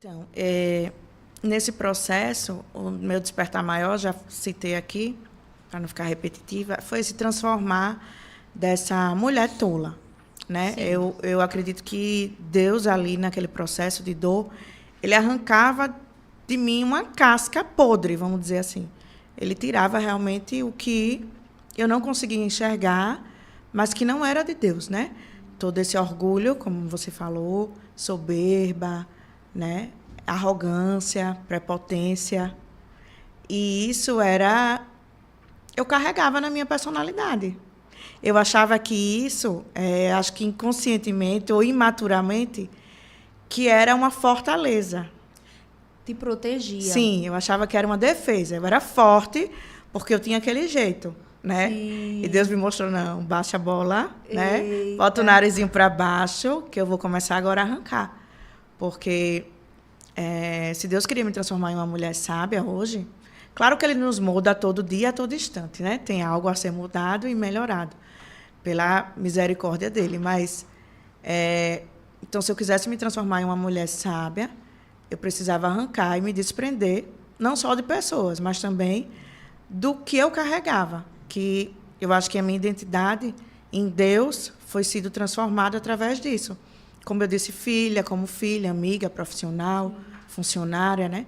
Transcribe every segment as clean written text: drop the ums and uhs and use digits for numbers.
Então, nesse processo, o meu despertar maior, já citei aqui, para não ficar repetitiva, foi se transformar dessa mulher tola, né? Eu acredito que Deus ali naquele processo de dor, ele arrancava de mim uma casca podre, vamos dizer assim. Ele tirava realmente o que eu não conseguia enxergar, mas que não era de Deus, né? Todo esse orgulho, como você falou, soberba, né? Arrogância, prepotência. E isso era... eu carregava na minha personalidade. Eu achava que isso, acho que inconscientemente ou imaturamente, que era uma fortaleza. Te protegia. Sim, eu achava que era uma defesa. Eu era forte porque eu tinha aquele jeito, né? Sim. E Deus me mostrou, não, baixa a bola, né? Eita. Bota o narizinho para baixo, que eu vou começar agora a arrancar. Porque se Deus queria me transformar em uma mulher sábia hoje, claro que Ele nos muda todo dia, a todo instante, né? Tem algo a ser mudado e melhorado pela misericórdia dele. Mas, então, se eu quisesse me transformar em uma mulher sábia, eu precisava arrancar e me desprender, não só de pessoas, mas também do que eu carregava. Que eu acho que a minha identidade em Deus foi sido transformada através disso. Como eu disse, como filha, amiga, profissional, funcionária, né?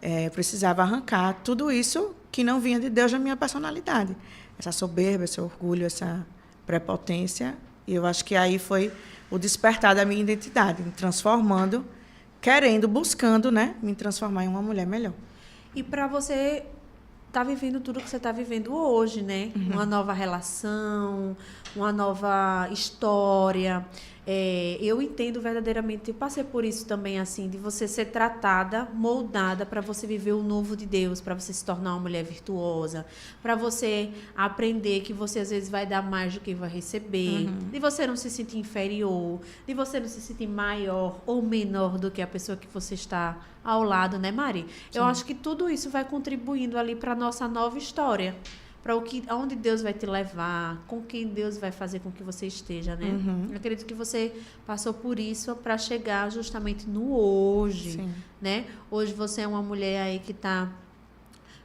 Eu precisava arrancar tudo isso que não vinha de Deus na minha personalidade. Essa soberba, esse orgulho, essa prepotência. E eu acho que aí foi o despertar da minha identidade, me transformando, querendo, buscando, né, me transformar em uma mulher melhor. E para você tá vivendo tudo que você está vivendo hoje, né? Uhum. Uma nova relação, uma nova história. Eu entendo verdadeiramente, eu passei por isso também, assim, de você ser tratada, moldada para você viver o novo de Deus, para você se tornar uma mulher virtuosa, para você aprender que você às vezes vai dar mais do que vai receber, de você não se sentir inferior, de você não se sentir maior ou menor do que a pessoa que você está ao lado, né, Mari? Sim. Eu acho que tudo isso vai contribuindo ali para a nossa nova história. Para aonde Deus vai te levar, com quem Deus vai fazer com que você esteja, né? Uhum. Eu acredito que você passou por isso para chegar justamente no hoje, Sim. né? Hoje você é uma mulher aí que está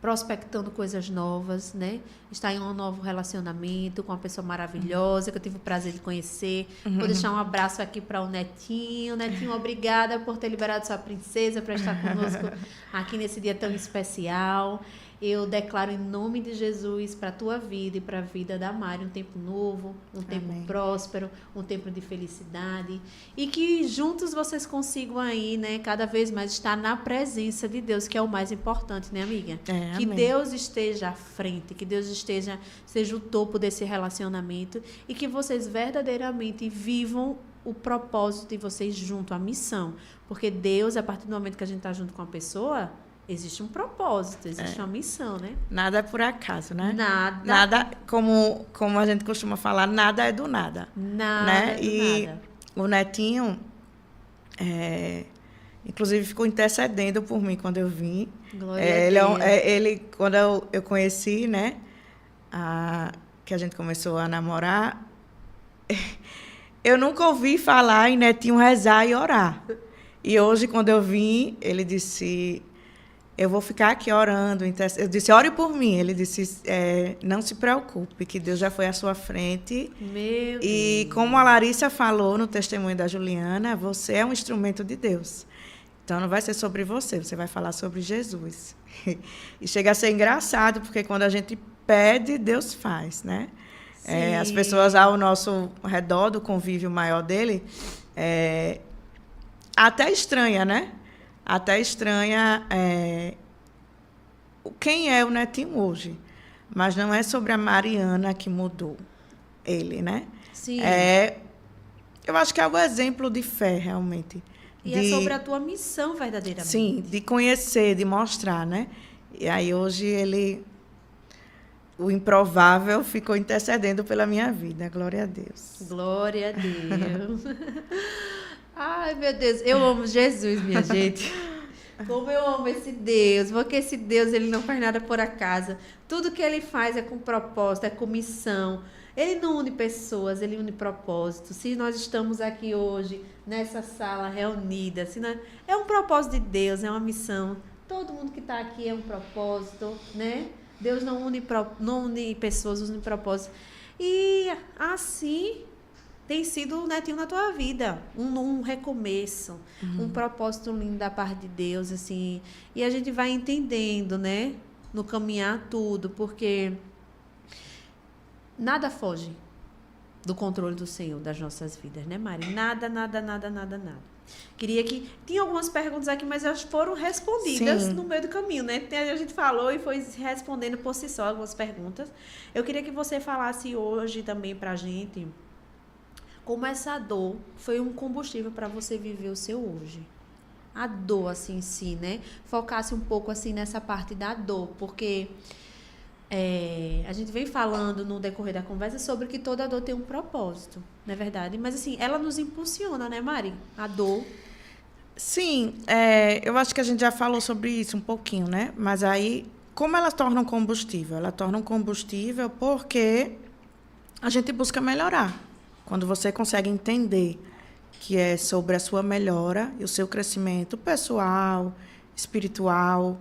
prospectando coisas novas, né? Está em um novo relacionamento com uma pessoa maravilhosa, que eu tive o prazer de conhecer. Vou deixar um abraço aqui para o Netinho. Netinho, obrigada por ter liberado sua princesa para estar conosco aqui nesse dia tão especial. Eu declaro em nome de Jesus para a tua vida e para a vida da Mari um tempo novo, um tempo próspero, um tempo de felicidade. E que juntos vocês consigam aí, né, cada vez mais estar na presença de Deus, que é o mais importante, né, amiga? Que amém. Deus esteja à frente, que Deus seja o topo desse relacionamento e que vocês verdadeiramente vivam o propósito de vocês junto, a missão. Porque Deus, a partir do momento que a gente está junto com a pessoa, existe um propósito, existe uma missão, né? Nada é por acaso, né? Nada. Nada, como a gente costuma falar, nada é do nada. Nada né? é do e nada. O Netinho, inclusive, ficou intercedendo por mim quando eu vim. Glória a Deus. Ele, quando eu conheci, né? Que a gente começou a namorar, eu nunca ouvi falar em Netinho rezar e orar. E hoje, quando eu vim, ele disse... eu vou ficar aqui orando. Eu disse, ore por mim. Ele disse, não se preocupe, que Deus já foi à sua frente. Meu e Deus. Como a Larissa falou no testemunho da Juliana, você é um instrumento de Deus. Então, não vai ser sobre você, você vai falar sobre Jesus. E chega a ser engraçado, porque quando a gente pede, Deus faz, né? As pessoas ao nosso redor, do convívio maior dele, até estranha, né? Até estranha quem é o Netinho hoje. Mas não é sobre a Mariana que mudou ele, né? Sim. Eu acho que é o exemplo de fé, realmente. E é sobre a tua missão, verdadeiramente. Sim, de conhecer, de mostrar, né? E aí hoje o improvável ficou intercedendo pela minha vida. Glória a Deus. Glória a Deus. Ai, meu Deus, eu amo Jesus, minha gente. Como eu amo esse Deus, porque esse Deus, ele não faz nada por acaso. Tudo que ele faz é com propósito, é com missão. Ele não une pessoas, ele une propósitos. Se nós estamos aqui hoje, nessa sala reunida, é um propósito de Deus, é uma missão. Todo mundo que está aqui é um propósito, né? Deus não une pessoas, une propósitos. E assim tem sido, né, na tua vida um recomeço, um propósito lindo da parte de Deus, assim. E a gente vai entendendo, né, no caminhar tudo, porque nada foge do controle do Senhor das nossas vidas, né, Mari? Nada. Queria que... Tinha algumas perguntas aqui, mas elas foram respondidas no meio do caminho, né? A gente falou e foi respondendo por si só algumas perguntas. Eu queria que você falasse hoje também pra gente como essa dor foi um combustível para você viver o seu hoje. A dor, assim, em si, né? Focasse um pouco, assim, nessa parte da dor, porque... a gente vem falando no decorrer da conversa sobre que toda dor tem um propósito, não é verdade? Mas, assim, ela nos impulsiona, né, Mari? A dor. Sim, eu acho que a gente já falou sobre isso um pouquinho, né? Mas aí, como ela torna um combustível? Ela torna um combustível porque a gente busca melhorar. Quando você consegue entender que é sobre a sua melhora e o seu crescimento pessoal, espiritual,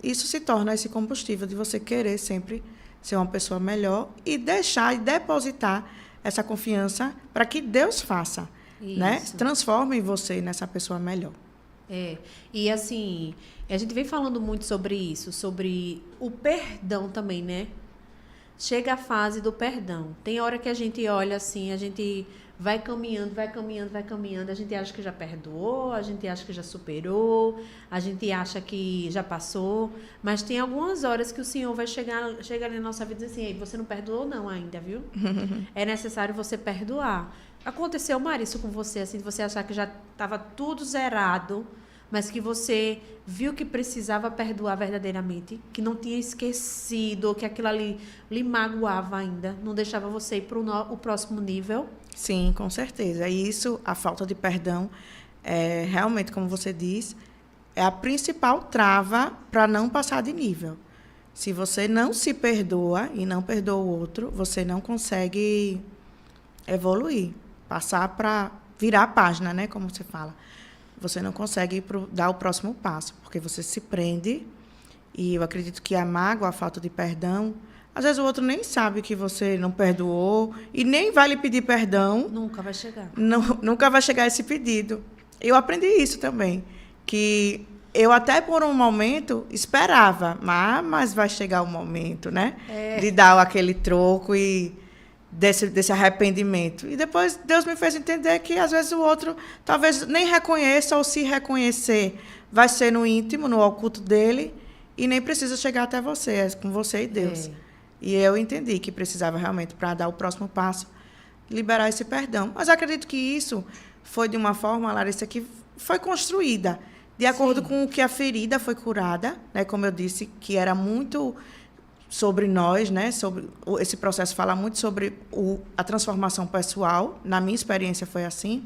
isso se torna esse combustível de você querer sempre ser uma pessoa melhor e deixar e depositar essa confiança para que Deus faça, né? Transforme você nessa pessoa melhor. E assim, a gente vem falando muito sobre isso, sobre o perdão também, né? Chega a fase do perdão. Tem hora que a gente olha assim, a gente vai caminhando, a gente acha que já perdoou, a gente acha que já superou, a gente acha que já passou, mas tem algumas horas que o Senhor vai chegar ali na nossa vida e dizer assim, ei, você não perdoou não ainda, viu? É necessário você perdoar. Aconteceu, Mari, isso com você, assim, de você achar que já estava tudo zerado, mas que você viu que precisava perdoar verdadeiramente, que não tinha esquecido, que aquilo ali lhe magoava ainda, não deixava você ir para o próximo nível? Sim, com certeza. E isso, a falta de perdão, realmente, como você diz, é a principal trava para não passar de nível. Se você não se perdoa e não perdoa o outro, você não consegue evoluir, passar para virar a página, né, como você fala. Você não consegue dar o próximo passo, porque você se prende. E eu acredito que a mágoa, a falta de perdão, às vezes o outro nem sabe que você não perdoou e nem vai lhe pedir perdão. Nunca vai chegar. Nunca vai chegar esse pedido. Eu aprendi isso também, que eu até por um momento esperava, mas vai chegar o momento, né? De dar aquele troco e desse arrependimento. E depois Deus me fez entender que, às vezes, o outro talvez nem reconheça, ou se reconhecer, vai ser no íntimo, no oculto dele, e nem precisa chegar até você, é com você e Deus. E eu entendi que precisava realmente, para dar o próximo passo, liberar esse perdão. Mas acredito que isso foi de uma forma, Larissa, que foi construída, de acordo com o que a ferida foi curada, né? Como eu disse, que era muito sobre nós, né? Sobre esse processo fala muito sobre a transformação pessoal. Na minha experiência foi assim.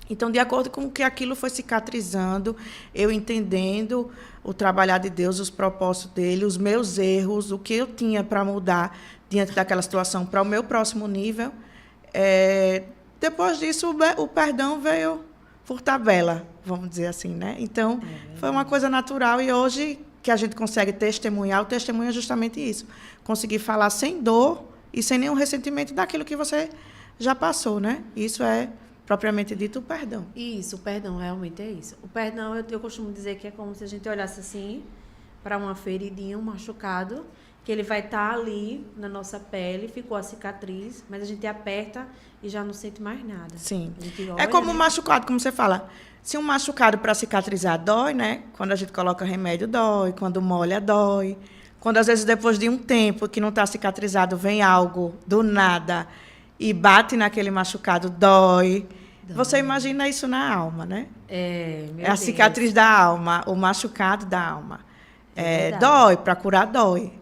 Então, de acordo com que aquilo foi cicatrizando, eu entendendo o trabalhar de Deus, os propósitos dele, os meus erros, o que eu tinha para mudar diante daquela situação para o meu próximo nível. Depois disso, o perdão veio por tabela, vamos dizer assim, né? Então, foi uma coisa natural e hoje que a gente consegue testemunhar, o testemunho é justamente isso. Conseguir falar sem dor e sem nenhum ressentimento daquilo que você já passou, né? Isso é, propriamente dito, o perdão. Isso, o perdão realmente é isso. O perdão, eu costumo dizer que é como se a gente olhasse assim para uma feridinha, um machucado, que ele vai estar ali na nossa pele, ficou a cicatriz, mas a gente aperta e já não sente mais nada. Sim. É como um machucado, como você fala. Se um machucado para cicatrizar dói, né? Quando a gente coloca remédio, dói. Quando molha, dói. Quando, às vezes, depois de um tempo que não está cicatrizado, vem algo do nada e bate naquele machucado, dói. Você imagina isso na alma, né? É a cicatriz da alma, o machucado da alma. Dói, para curar, dói.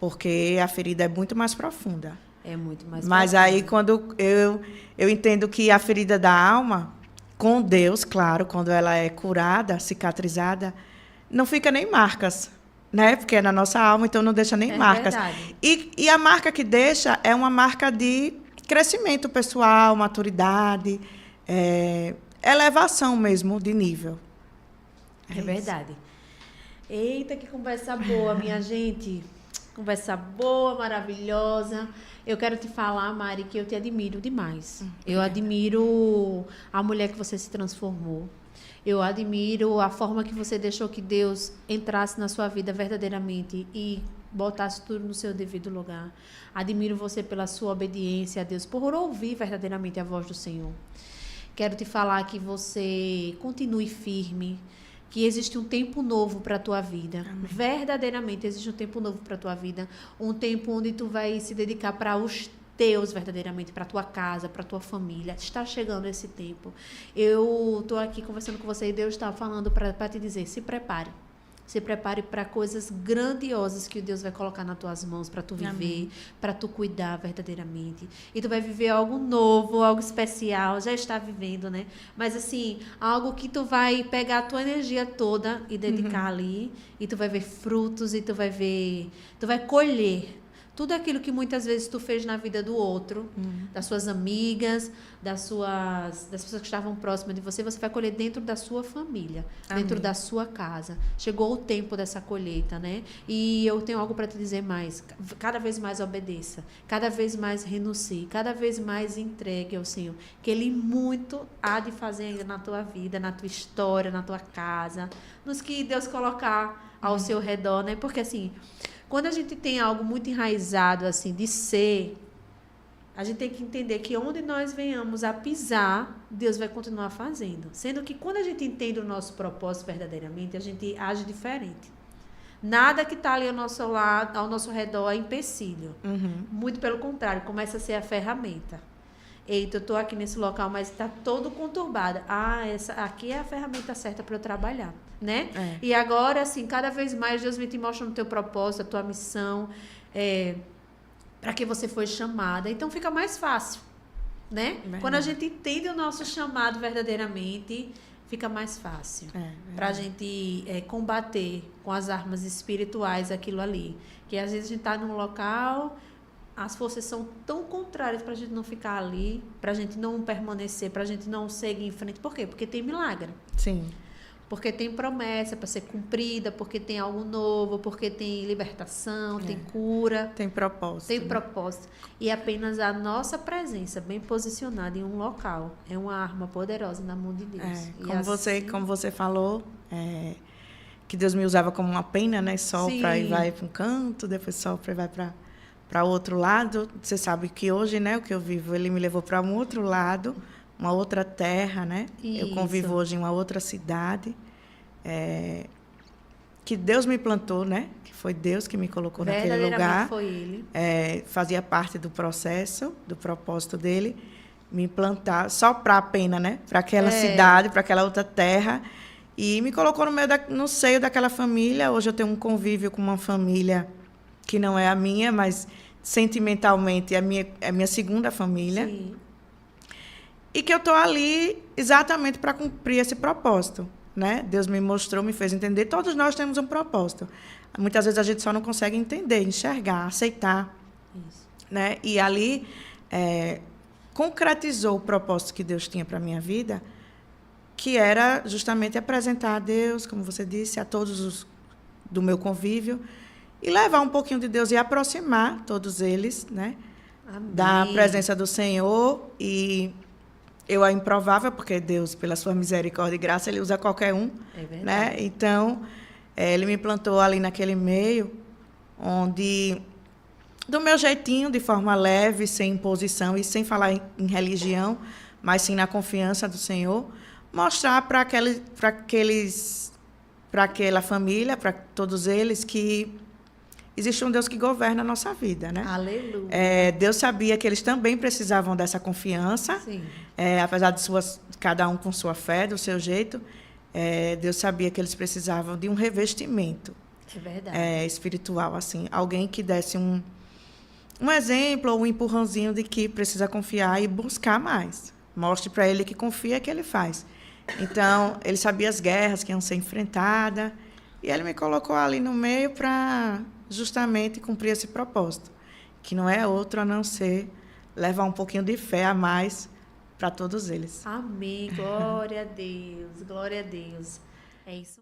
Porque a ferida é muito mais profunda. É muito mais profunda. Mas aí, quando eu entendo que a ferida da alma, com Deus, claro, quando ela é curada, cicatrizada, não fica nem marcas. né? Porque é na nossa alma, então não deixa nem marcas. Verdade. E a marca que deixa é uma marca de crescimento pessoal, maturidade, elevação mesmo de nível. É verdade. Eita, que conversa boa, minha gente. Conversa boa, maravilhosa. Eu quero te falar, Mari, que eu te admiro demais. Eu admiro a mulher que você se transformou. Eu admiro a forma que você deixou que Deus entrasse na sua vida verdadeiramente e botasse tudo no seu devido lugar. Admiro você pela sua obediência a Deus, por ouvir verdadeiramente a voz do Senhor. Quero te falar que você continue firme, que existe um tempo novo para a tua vida. Amém. Verdadeiramente existe um tempo novo para a tua vida. Um tempo onde tu vai se dedicar para os teus verdadeiramente, para a tua casa, para a tua família. Está chegando esse tempo. Eu estou aqui conversando com você e Deus está falando para te dizer, se prepare. Se prepare para coisas grandiosas que Deus vai colocar nas tuas mãos para tu viver, para tu cuidar verdadeiramente. E tu vai viver algo novo, algo especial, já está vivendo, né? Mas assim, algo que tu vai pegar a tua energia toda e dedicar ali, e tu vai ver frutos, e tu vai colher tudo aquilo que muitas vezes tu fez na vida do outro, das suas amigas, das pessoas que estavam próximas de você, você vai colher dentro da sua família, dentro da sua casa. Chegou o tempo dessa colheita, né? E eu tenho algo para te dizer mais. Cada vez mais obedeça, cada vez mais renuncie, cada vez mais entregue ao Senhor, que Ele muito há de fazer ainda na tua vida, na tua história, na tua casa, nos que Deus colocar ao seu redor, né? Porque assim, quando a gente tem algo muito enraizado, assim, de ser, a gente tem que entender que onde nós venhamos a pisar, Deus vai continuar fazendo. Sendo que quando a gente entende o nosso propósito verdadeiramente, a gente age diferente. Nada que está ali ao nosso lado, ao nosso redor é empecilho. Muito pelo contrário, começa a ser a ferramenta. Eita, eu estou aqui nesse local, mas está todo conturbado. Essa aqui é a ferramenta certa para eu trabalhar, né? E agora, assim, cada vez mais Deus vem te mostrando o teu propósito, a tua missão, para que você foi chamada. Então, fica mais fácil, né? Verdade. Quando a gente entende o nosso chamado verdadeiramente, fica mais fácil para a gente combater com as armas espirituais aquilo ali. Que às vezes a gente está num local, as forças são tão contrárias para a gente não ficar ali, para a gente não permanecer, para a gente não seguir em frente. Por quê? Porque tem milagre. Sim. Porque tem promessa para ser cumprida, porque tem algo novo, porque tem libertação, tem cura. Tem propósito. Tem propósito. E apenas a nossa presença bem posicionada em um local é uma arma poderosa na mão de Deus. Como você falou, que Deus me usava como uma pena, né? Sopra e vai para um canto, depois sopra e vai para outro lado. Você sabe que hoje, né, o que eu vivo, Ele me levou para um outro lado, uma outra terra, né? Isso. Eu convivo hoje em uma outra cidade, que Deus me plantou, né? Que foi Deus que me colocou naquele lugar. Foi Ele. Fazia parte do processo, do propósito dele, me plantar, soprar a pena, né? Para aquela cidade, para aquela outra terra. E me colocou no seio daquela família. Hoje eu tenho um convívio com uma família que não é a minha, mas sentimentalmente é a minha segunda família. Sim. E que eu estou ali exatamente para cumprir esse propósito, né? Deus me mostrou, me fez entender. Todos nós temos um propósito. Muitas vezes a gente só não consegue entender, enxergar, aceitar. Isso. Né? E ali concretizou o propósito que Deus tinha para a minha vida, que era justamente apresentar a Deus, como você disse, a todos os do meu convívio, e levar um pouquinho de Deus e aproximar todos eles, né? Amém. Da presença do Senhor. E eu é improvável, porque Deus, pela sua misericórdia e graça, Ele usa qualquer um. É verdade. Né? Então, Ele me plantou ali naquele meio, onde, do meu jeitinho, de forma leve, sem imposição e sem falar em religião, mas sim na confiança do Senhor, mostrar para aquela família, para todos eles, que existe um Deus que governa a nossa vida, né? Aleluia. Deus sabia que eles também precisavam dessa confiança. Sim. Apesar de cada um com sua fé, do seu jeito, Deus sabia que eles precisavam de um revestimento. É verdade. Espiritual, assim. Alguém que desse um exemplo ou um empurrãozinho de que precisa confiar e buscar mais. Mostre para ele que confia, que ele faz. Então, ele sabia as guerras que iam ser enfrentadas. E ele me colocou ali no meio para justamente cumprir esse propósito, que não é outro a não ser levar um pouquinho de fé a mais para todos eles. Amém. Glória a Deus. Glória a Deus. É isso.